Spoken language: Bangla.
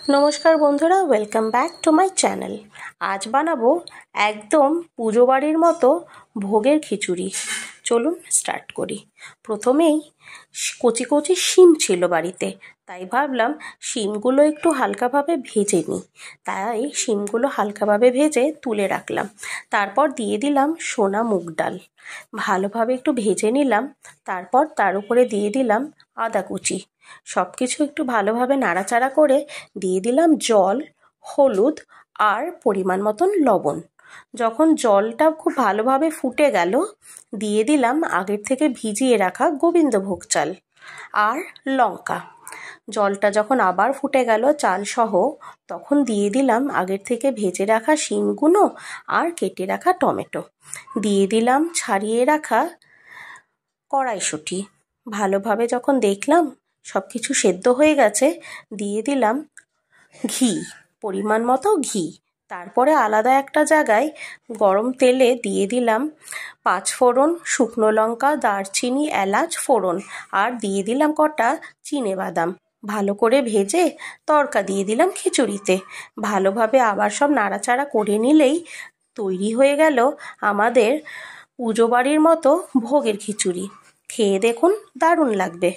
নমস্কার বন্ধুরা, welcome back to my channel. আজ বানাবো একদম পুজো বাড়ির মতো ভোগের খিচুড়ি। চলুন স্টার্ট করি। প্রথমেই কচি কচি শিম ছিল বাড়িতে, তাই ভাবলাম শিমগুলো একটু হালকাভাবে ভেজে নিই। তাই শিমগুলো হালকাভাবে ভেজে তুলে রাখলাম। তারপর দিয়ে দিলাম সোনা মুগ ডাল, ভালোভাবে একটু ভেজে নিলাম। তারপর তার উপরে দিয়ে দিলাম আদা কুচি। সব কিছু একটু ভালোভাবে নাড়াচাড়া করে দিয়ে দিলাম জল, হলুদ আর পরিমাণ মতন লবণ। যখন জলটা খুব ভালোভাবে ফুটে গেল, দিয়ে দিলাম আগের থেকে ভিজিয়ে রাখা গোবিন্দভোগ চাল আর লঙ্কা। জলটা যখন আবার ফুটে গেল চাল সহ, তখন দিয়ে দিলাম আগের থেকে ভেজে রাখা শিমগুলো আর কেটে রাখা টমেটো। দিয়ে দিলাম ছাড়িয়ে রাখা কড়াইশুঁটি। ভালোভাবে যখন দেখলাম সব কিছু সেদ্ধ হয়ে গেছে, দিয়ে দিলাম ঘি, পরিমাণ মতো ঘি। তারপরে আলাদা একটা জায়গায় গরম তেলে দিয়ে দিলাম 5 ফোড়ন, শুকনো লঙ্কা, দারচিনি, এলাচ ফোড়ন আর দিয়ে দিলাম কটা চিনেবাদাম। ভালো করে ভেজে তড়কা দিয়ে দিলাম খিচুড়িতে। ভালোভাবে আবার সব নাড়াচাড়া করে নিলেই তৈরি হয়ে গেল আমাদের পুজো বাড়ির মতো ভোগের খিচুড়ি। খেয়ে দেখুন, দারুণ লাগবে।